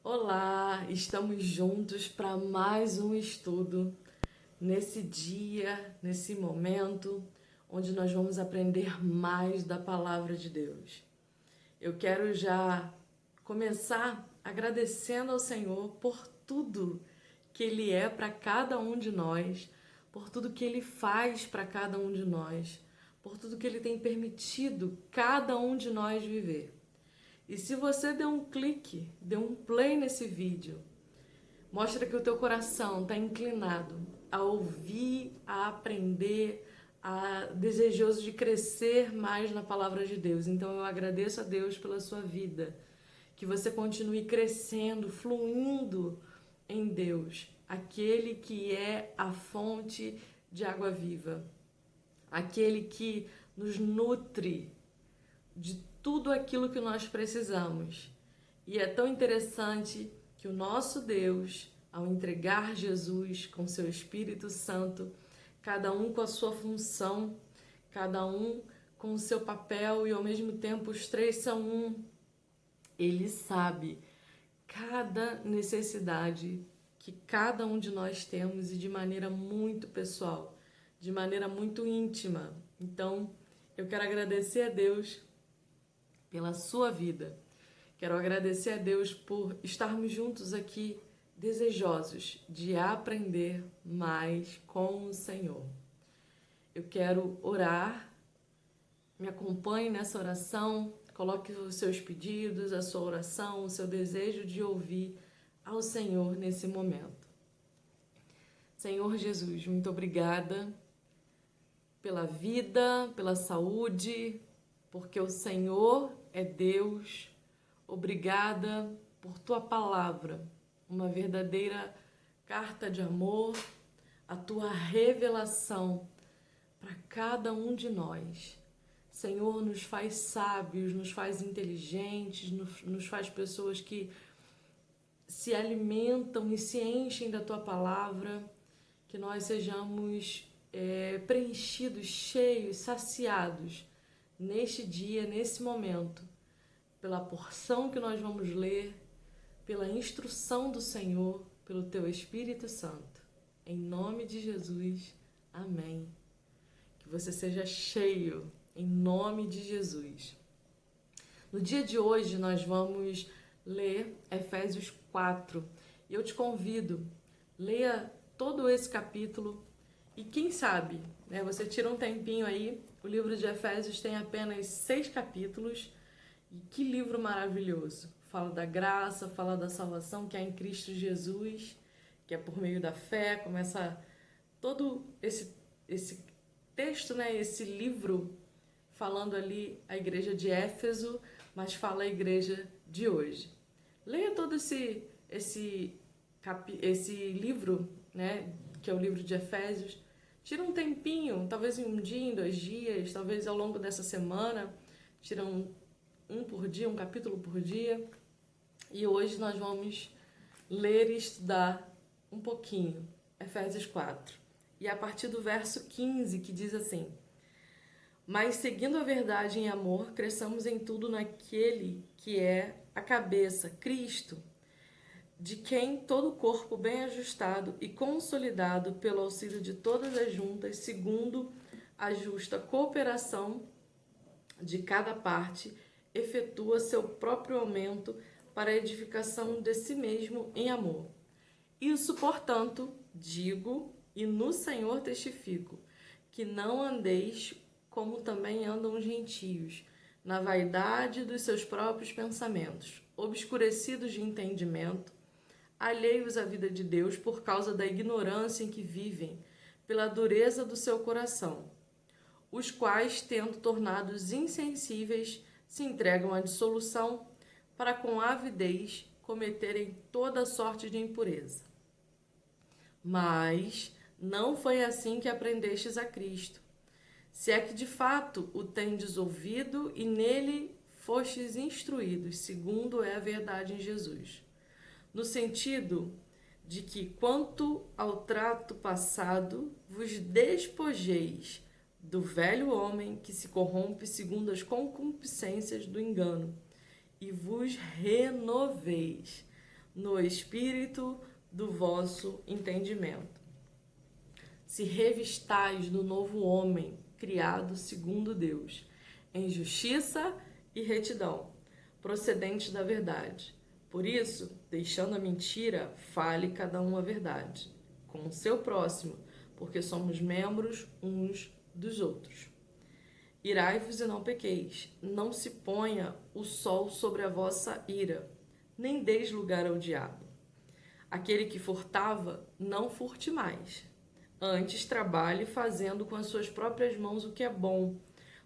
Olá, estamos juntos para mais um estudo nesse dia, nesse momento, onde nós vamos aprender mais da palavra de Deus. Eu quero já começar agradecendo ao Senhor por tudo que Ele é para cada um de nós, por tudo que Ele faz para cada um de nós, por tudo que Ele tem permitido cada um de nós viver. E se você deu um clique, deu um play nesse vídeo, mostra que o teu coração está inclinado a ouvir, a aprender, a desejoso de crescer mais na palavra de Deus. Então eu agradeço a Deus pela sua vida, que você continue crescendo, fluindo em Deus, aquele que é a fonte de água viva, aquele que nos nutre de tudo aquilo que nós precisamos. E é tão interessante que o nosso Deus, ao entregar Jesus com seu Espírito Santo, cada um com a sua função, cada um com o seu papel e ao mesmo tempo os três são um, ele sabe cada necessidade que cada um de nós temos e de maneira muito pessoal, de maneira muito íntima. Então, eu quero agradecer a Deus pela sua vida. Quero agradecer a Deus por estarmos juntos aqui, desejosos de aprender mais com o Senhor. Eu quero orar, me acompanhe nessa oração, coloque os seus pedidos, a sua oração, o seu desejo de ouvir ao Senhor nesse momento. Senhor Jesus, muito obrigada pela vida, pela saúde, porque o Senhor é Deus. Obrigada por tua palavra, uma verdadeira carta de amor, a tua revelação para cada um de nós. Senhor, nos faz sábios, nos faz inteligentes, nos faz pessoas que se alimentam e se enchem da tua palavra, que nós sejamos preenchidos, cheios, saciados neste dia, nesse momento, pela porção que nós vamos ler, pela instrução do Senhor, pelo Teu Espírito Santo. Em nome de Jesus, amém. Que você seja cheio, em nome de Jesus. No dia de hoje, nós vamos ler Efésios 4. E eu te convido, leia todo esse capítulo e quem sabe, né, você tira um tempinho aí. O livro de Efésios tem apenas 6 capítulos. E que livro maravilhoso! Fala da graça, fala da salvação que há em Cristo Jesus, que é por meio da fé. Começa todo esse texto, né, esse livro, falando ali a igreja de Éfeso, mas fala a igreja de hoje. Leia todo esse livro, né, que é o livro de Efésios. Tira um tempinho, talvez em um dia, em 2 dias, talvez ao longo dessa semana. Tira um por dia, um capítulo por dia. E hoje nós vamos ler e estudar um pouquinho, Efésios 4. E a partir do verso 15, que diz assim: mas seguindo a verdade em amor, cresçamos em tudo naquele que é a cabeça, Cristo, de quem todo o corpo bem ajustado e consolidado pelo auxílio de todas as juntas, segundo a justa cooperação de cada parte, efetua seu próprio aumento para a edificação de si mesmo em amor. Isso, portanto, digo e no Senhor testifico, que não andeis como também andam os gentios, na vaidade dos seus próprios pensamentos, obscurecidos de entendimento, alheios à vida de Deus por causa da ignorância em que vivem, pela dureza do seu coração, os quais, tendo tornados insensíveis, se entregam à dissolução, para com avidez cometerem toda sorte de impureza. Mas não foi assim que aprendestes a Cristo, se é que de fato o tendes ouvido e nele fostes instruídos, segundo é a verdade em Jesus. No sentido de que, quanto ao trato passado, vos despojeis do velho homem que se corrompe segundo as concupiscências do engano, e vos renoveis no espírito do vosso entendimento. Se revistais do novo homem, criado segundo Deus, em justiça e retidão, procedentes da verdade. Por isso, deixando a mentira, fale cada um a verdade, com o seu próximo, porque somos membros uns dos outros. Irai-vos e não pequeis, não se ponha o sol sobre a vossa ira, nem deis lugar ao diabo. Aquele que furtava, não furte mais. Antes trabalhe fazendo com as suas próprias mãos o que é bom,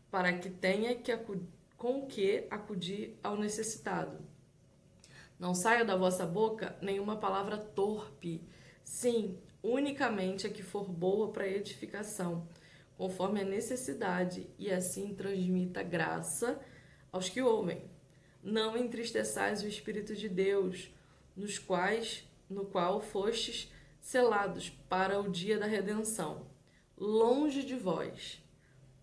para que tenha com que acudir ao necessitado. Não saia da vossa boca nenhuma palavra torpe, sim, unicamente a que for boa para edificação, conforme a necessidade, e assim transmita graça aos que ouvem. Não entristeçais o Espírito de Deus, no qual fostes selados para o dia da redenção. Longe de vós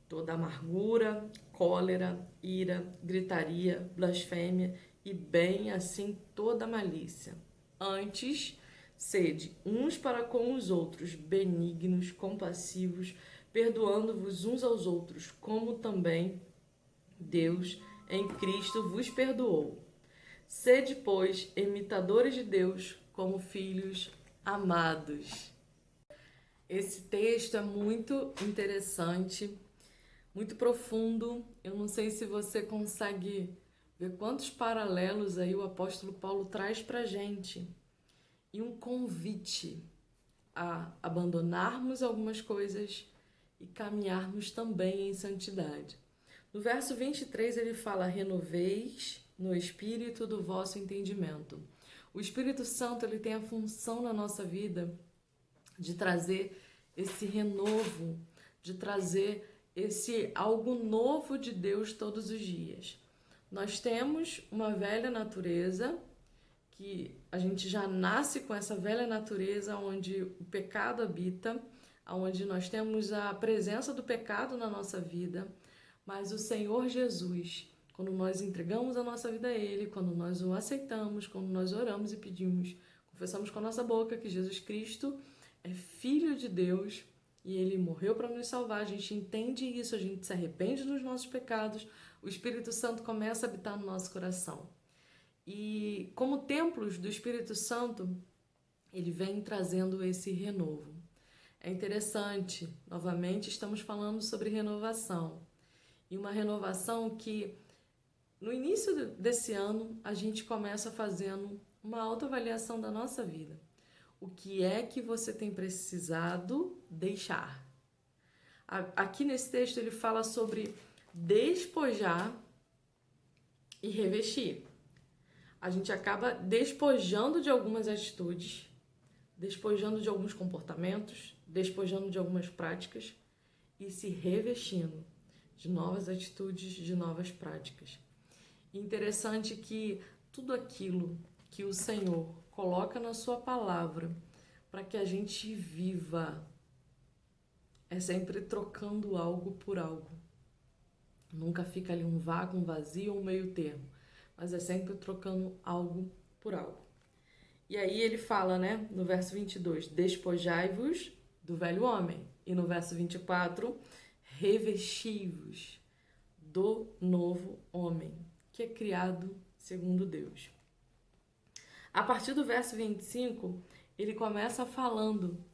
toda amargura, cólera, ira, gritaria, blasfêmia e bem assim toda malícia. Antes, sede uns para com os outros benignos, compassivos, perdoando-vos uns aos outros, como também Deus em Cristo vos perdoou. Sede, pois, imitadores de Deus como filhos amados. Esse texto é muito interessante, muito profundo. Eu não sei se você consegue ver quantos paralelos aí o apóstolo Paulo traz pra gente. E um convite a abandonarmos algumas coisas e caminharmos também em santidade. No verso 23 ele fala: renoveis no espírito do vosso entendimento. O Espírito Santo ele tem a função na nossa vida de trazer esse renovo, de trazer esse algo novo de Deus todos os dias. Nós temos uma velha natureza, que a gente já nasce com essa velha natureza onde o pecado habita, onde nós temos a presença do pecado na nossa vida, mas o Senhor Jesus, quando nós entregamos a nossa vida a Ele, quando nós o aceitamos, quando nós oramos e pedimos, confessamos com a nossa boca que Jesus Cristo é Filho de Deus e Ele morreu para nos salvar, a gente entende isso, a gente se arrepende dos nossos pecados, o Espírito Santo começa a habitar no nosso coração. E como templos do Espírito Santo, ele vem trazendo esse renovo. É interessante, novamente estamos falando sobre renovação. E uma renovação que no início desse ano a gente começa fazendo uma autoavaliação da nossa vida. O que é que você tem precisado deixar? Aqui nesse texto ele fala sobre despojar e revestir. A gente acaba despojando de algumas atitudes, despojando de alguns comportamentos, despojando de algumas práticas e se revestindo de novas atitudes, de novas práticas. Interessante que tudo aquilo que o Senhor coloca na sua palavra para que a gente viva é sempre trocando algo por algo. Nunca fica ali um vácuo, um vazio ou um meio termo, mas é sempre trocando algo por algo. E aí ele fala, né, no verso 22, despojai-vos do velho homem. E no verso 24, revesti-vos do novo homem, que é criado segundo Deus. A partir do verso 25, ele começa falando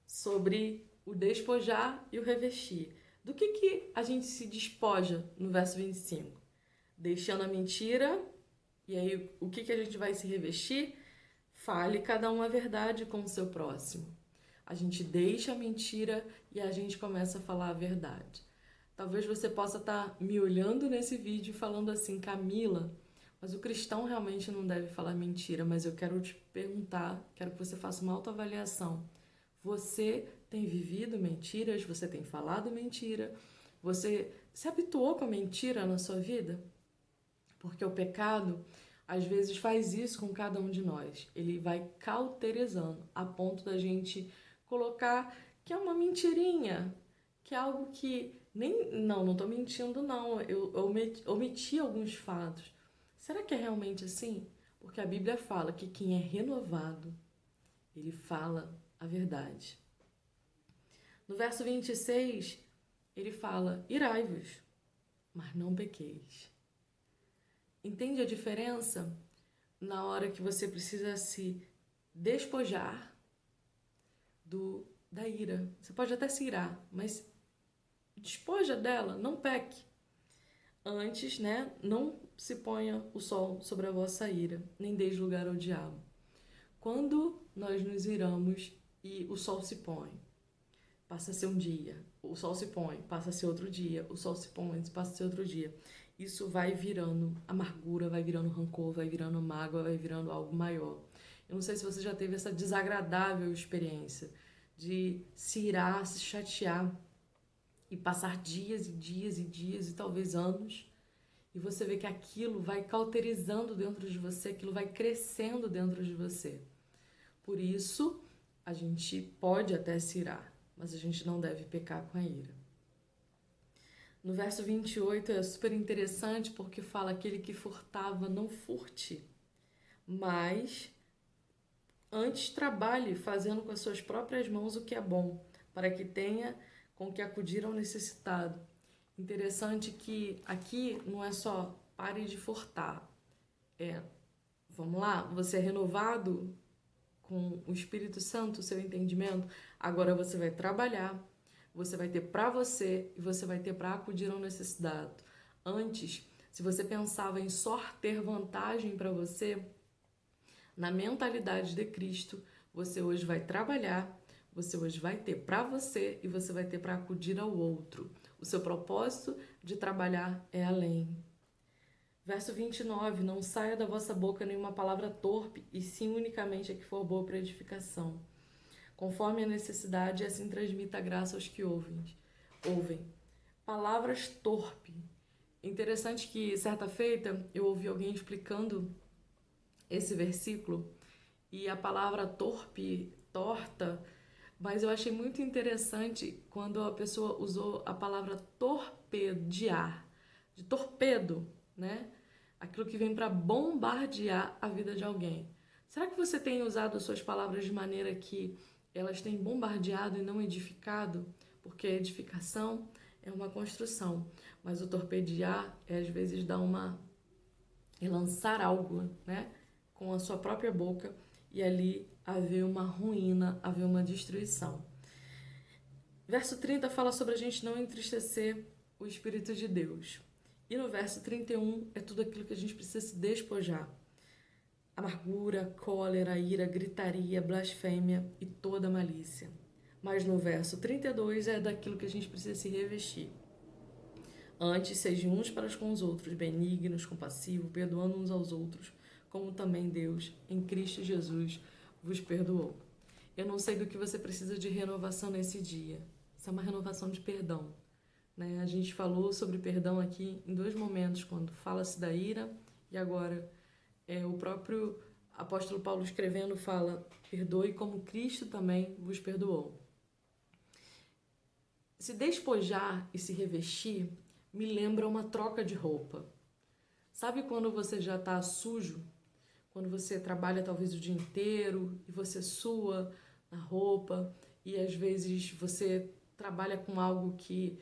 sobre o despojar e o revestir. Do que a gente se despoja no verso 25? Deixando a mentira, e aí o que a gente vai se revestir? Fale cada um a verdade com o seu próximo. A gente deixa a mentira e a gente começa a falar a verdade. Talvez você possa estar me olhando nesse vídeo e falando assim, Camila, mas o cristão realmente não deve falar mentira, mas eu quero te perguntar, quero que você faça uma autoavaliação. Você tem vivido mentiras? Você tem falado mentira? Você se habituou com a mentira na sua vida? Porque o pecado, às vezes, faz isso com cada um de nós. Ele vai cauterizando, a ponto da gente colocar que é uma mentirinha, que é algo que não estou mentindo não, eu omiti alguns fatos. Será que é realmente assim? Porque a Bíblia fala que quem é renovado, ele fala a verdade. No verso 26, ele fala: irai-vos, mas não pequeis. Entende a diferença? Na hora que você precisa se despojar da ira. Você pode até se irar, mas despoja dela, não peque. Antes, né, não se ponha o sol sobre a vossa ira, nem deis lugar ao diabo. Quando nós nos iramos e o sol se põe, passa a ser um dia, o sol se põe, passa a ser outro dia, o sol se põe, passa a ser outro dia. Isso vai virando amargura, vai virando rancor, vai virando mágoa, vai virando algo maior. Eu não sei se você já teve essa desagradável experiência de se irar, se chatear e passar dias e dias e dias e talvez anos, e você vê que aquilo vai cauterizando dentro de você, aquilo vai crescendo dentro de você. Por isso, a gente pode até se irar, mas a gente não deve pecar com a ira. No verso 28 é super interessante porque fala: aquele que furtava, não furte, mas antes trabalhe fazendo com as suas próprias mãos o que é bom, para que tenha com que acudir ao necessitado. Interessante que aqui não é só pare de furtar. Vamos lá, você é renovado com o Espírito Santo, o seu entendimento. Agora você vai trabalhar, você vai ter para você e você vai ter para acudir ao necessitado. Antes, se você pensava em só ter vantagem para você, na mentalidade de Cristo, você hoje vai trabalhar, você hoje vai ter para você e você vai ter para acudir ao outro. O seu propósito de trabalhar é além. Verso 29, não saia da vossa boca nenhuma palavra torpe, e sim unicamente a que for boa para edificação, conforme a necessidade, e assim transmita a graça aos que ouvem. Palavras torpe. Interessante que, certa feita, eu ouvi alguém explicando esse versículo, e a palavra torpe, torta, mas eu achei muito interessante quando a pessoa usou a palavra torpedear, de torpedo, né? Aquilo que vem para bombardear a vida de alguém. Será que você tem usado as suas palavras de maneira que elas têm bombardeado e não edificado? Porque a edificação é uma construção, mas o torpedear é às vezes dar e lançar algo, né, com a sua própria boca, e ali haver uma ruína, haver uma destruição. Verso 30 fala sobre a gente não entristecer o Espírito de Deus. E no verso 31 é tudo aquilo que a gente precisa se despojar: amargura, cólera, ira, gritaria, blasfêmia e toda malícia. Mas no verso 32 é daquilo que a gente precisa se revestir. Antes, sejam uns para com os outros, benignos, compassivos, perdoando uns aos outros, como também Deus, em Cristo Jesus, vos perdoou. Eu não sei do que você precisa de renovação nesse dia. Isso é uma renovação de perdão, né? A gente falou sobre perdão aqui em 2 momentos, quando fala-se da ira, e agora o próprio apóstolo Paulo escrevendo fala: perdoe como Cristo também vos perdoou. Se despojar e se revestir me lembra uma troca de roupa. Sabe quando você já está sujo? Quando você trabalha talvez o dia inteiro e você sua na roupa, e às vezes você trabalha com algo que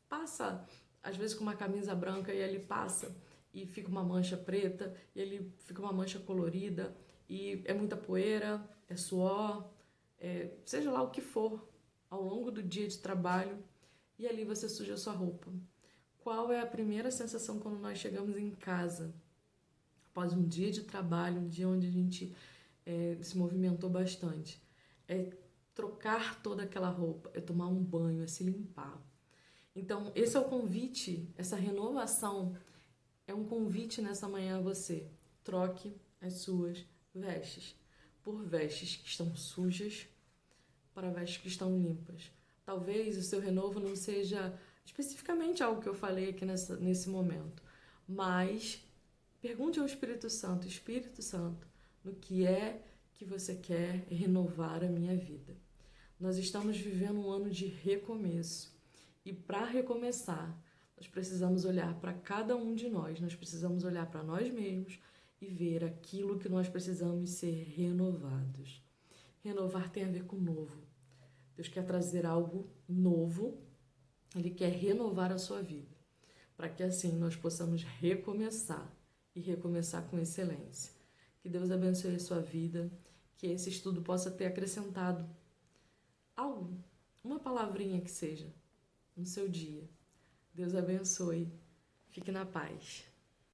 passa, às vezes com uma camisa branca, e ali passa e fica uma mancha preta, e ali fica uma mancha colorida, e é muita poeira, é suor, seja lá o que for, ao longo do dia de trabalho, e ali você suja a sua roupa. Qual é a primeira sensação quando nós chegamos em casa? Após um dia de trabalho, um dia onde a gente se movimentou bastante. É trocar toda aquela roupa, é tomar um banho, é se limpar. Então, esse é o convite, essa renovação é um convite nessa manhã a você. Troque as suas vestes por vestes que estão sujas para vestes que estão limpas. Talvez o seu renovo não seja especificamente algo que eu falei aqui nesse momento, mas pergunte ao Espírito Santo: Espírito Santo, no que é que você quer renovar a minha vida? Nós estamos vivendo um ano de recomeço, e para recomeçar, nós precisamos olhar para cada um de nós precisamos olhar para nós mesmos e ver aquilo que nós precisamos ser renovados. Renovar tem a ver com novo. Deus quer trazer algo novo, Ele quer renovar a sua vida, para que assim nós possamos recomeçar e recomeçar com excelência. Que Deus abençoe a sua vida, que esse estudo possa ter acrescentado algo, uma palavrinha que seja, no seu dia. Deus abençoe. Fique na paz.